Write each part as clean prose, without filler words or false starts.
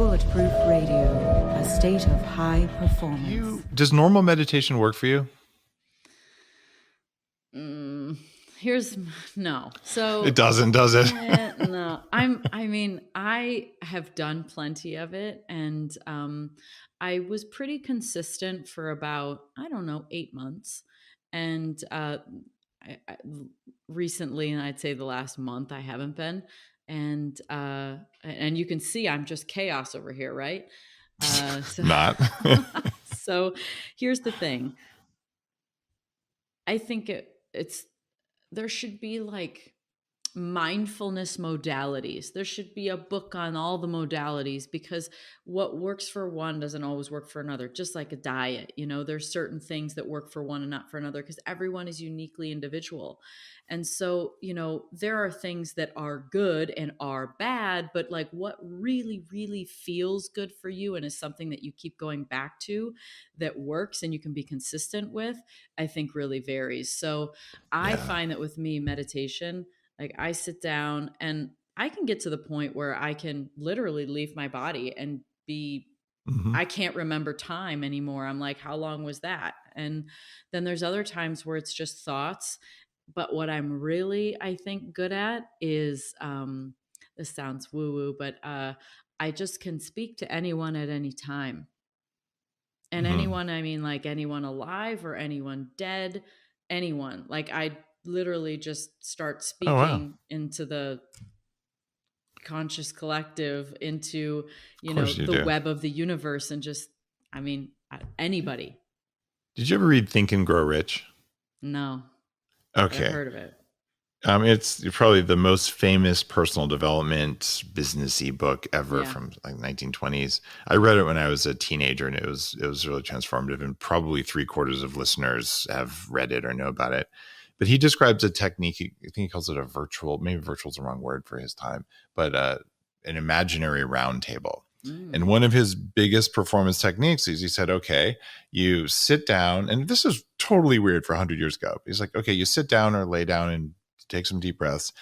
Bulletproof Radio, a state of high performance. Does normal meditation work for you? No. So it doesn't, does it? No. I have done plenty of it, and I was pretty consistent for about, 8 months. And recently, and I'd say the last month, I haven't been. And you can see I'm just chaos over here, right? Not. So here's the thing. I think it's there should be like mindfulness modalities. There should be a book on all the modalities, because what works for one doesn't always work for another. Just like a diet, there's certain things that work for one and not for another, because everyone is uniquely individual. And so, there are things that are good and are bad, but like what really, really feels good for you and is something that you keep going back to that works and you can be consistent with, I think really varies. So I find that with me, meditation, like I sit down and I can get to the point where I can literally leave my body and be, I can't remember time anymore. I'm like, how long was that? And then there's other times where it's just thoughts. But what I'm really, I think, good at is, this sounds woo-woo, but I just can speak to anyone at any time. And anyone, I mean like anyone alive or anyone dead, anyone. Like I literally just start speaking into the conscious collective, into, the web of the universe, and just, anybody. Did you ever read Think and Grow Rich? No. Okay. I've heard of it. It's probably the most famous personal development businessy book ever from like 1920s. I read it when I was a teenager, and it was really transformative, and probably 3/4 of listeners have read it or know about it. But he describes a technique, I think he calls it maybe virtual is the wrong word for his time, but an imaginary round table. And one of his biggest performance techniques is he said, okay, you sit down, and this is totally weird for 100 years ago. He's like, okay, you sit down or lay down and take some deep breaths.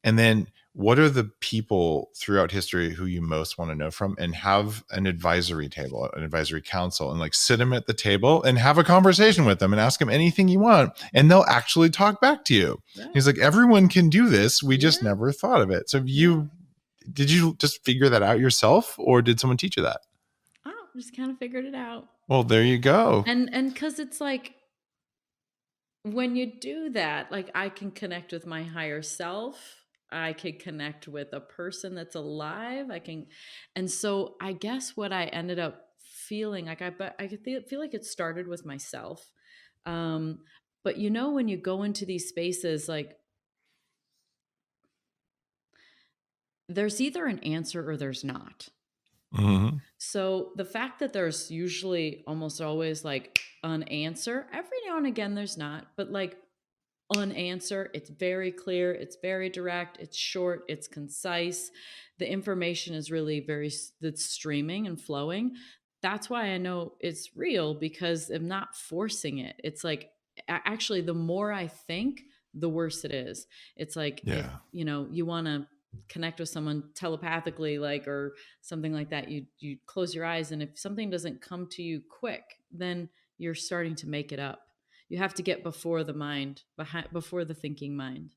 And then what are the people throughout history who you most want to know from, and have an advisory table, an advisory council, and like sit them at the table and have a conversation with them and ask them anything you want. And they'll actually talk back to you. Yeah. He's like, everyone can do this. We just never thought of it. So did you just figure that out yourself, or did someone teach you that? Oh, just kind of figured it out. Well, there you go. And cause it's like, when you do that, like I can connect with my higher self. I can connect with a person that's alive. And so I guess what I ended up feeling like, I feel like it started with myself. But when you go into these spaces, like there's either an answer or there's not. So the fact that there's usually almost always like an answer, every now and again there's not, but like an answer, it's very clear, it's very direct, it's short, it's concise. The information is really that's streaming and flowing. That's why I know it's real, because I'm not forcing it. It's like, actually, the more I think, the worse it is. It's like, if, you want to connect with someone telepathically, like, or something like that, you close your eyes, and if something doesn't come to you quick, then you're starting to make it up. You have to get before the mind, before the thinking mind.